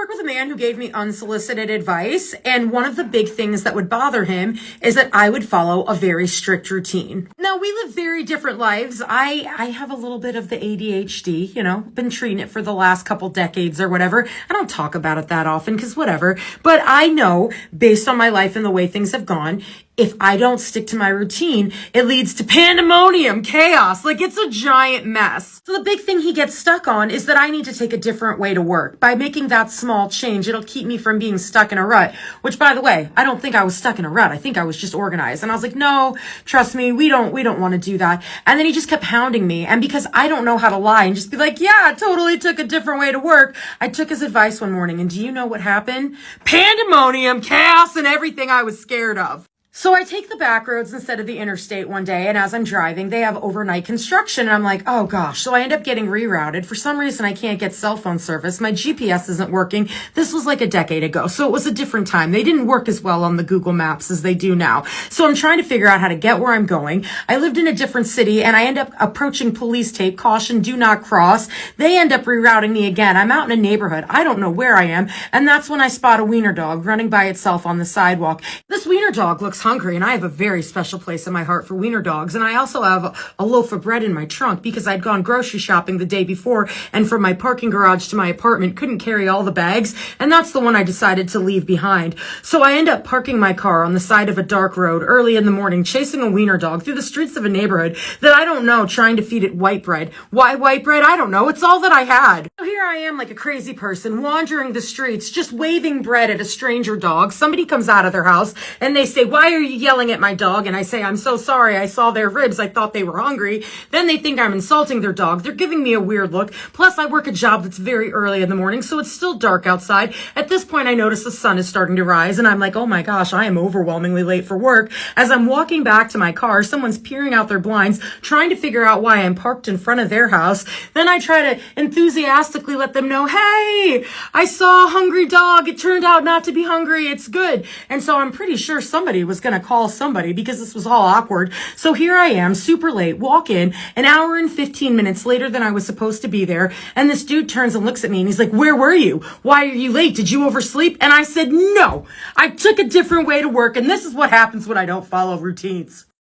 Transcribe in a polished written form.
work with a man who gave me unsolicited advice, and one of the big things that would bother him is that I would follow a very strict routine. Now, we live very different lives. I have a little bit of the ADHD, been treating it for the last couple decades or whatever. I don't talk about it that often because whatever, but I know based on my life and the way things have gone, if I don't stick to my routine, it leads to pandemonium, chaos. Like, it's a giant mess. So the big thing he gets stuck on is that I need to take a different way to work. By making that small change, it'll keep me from being stuck in a rut. Which, by the way, I don't think I was stuck in a rut. I think I was just organized. And I was like, no, trust me, we don't want to do that. And then he just kept hounding me. And because I don't know how to lie and just be like, yeah, I totally took a different way to work, I took his advice one morning. And do you know what happened? Pandemonium, chaos, and everything I was scared of. So I take the back roads instead of the interstate one day, and as I'm driving, they have overnight construction, and I'm like, oh gosh. So I end up getting rerouted. For some reason, I can't get cell phone service. My GPS isn't working. This was like a decade ago, so it was a different time. They didn't work as well on the Google Maps as they do now. So I'm trying to figure out how to get where I'm going. I lived in a different city, and I end up approaching police tape, caution, do not cross. They end up rerouting me again. I'm out in a neighborhood. I don't know where I am, and that's when I spot a wiener dog running by itself on the sidewalk. This wiener dog looks hungry, and I have a very special place in my heart for wiener dogs. And I also have a loaf of bread in my trunk because I'd gone grocery shopping the day before, and from my parking garage to my apartment couldn't carry all the bags, and that's the one I decided to leave behind. So I end up parking my car on the side of a dark road early in the morning, chasing a wiener dog through the streets of a neighborhood that I don't know, trying to feed it white bread. Why white bread? I don't know. It's all that I had. So here I am, like a crazy person, wandering the streets, just waving bread at a stranger dog. Somebody comes out of their house and they say, why are you yelling at my dog? And I say, I'm so sorry. I saw their ribs. I thought they were hungry. Then they think I'm insulting their dog. They're giving me a weird look. Plus, I work a job that's very early in the morning, so it's still dark outside. At this point, I notice the sun is starting to rise, and I'm like, oh my gosh, I am overwhelmingly late for work. As I'm walking back to my car, someone's peering out their blinds, trying to figure out why I'm parked in front of their house. Then I try to enthusiastically let them know, hey, I saw a hungry dog. It turned out not to be hungry. It's good. And so I'm pretty sure somebody was going to call somebody because this was all awkward. So here I am, super late, walk in, an hour and 15 minutes later than I was supposed to be there. And this dude turns and looks at me and he's like, where were you? Why are you late? Did you oversleep? And I said, no, I took a different way to work. And this is what happens when I don't follow routines.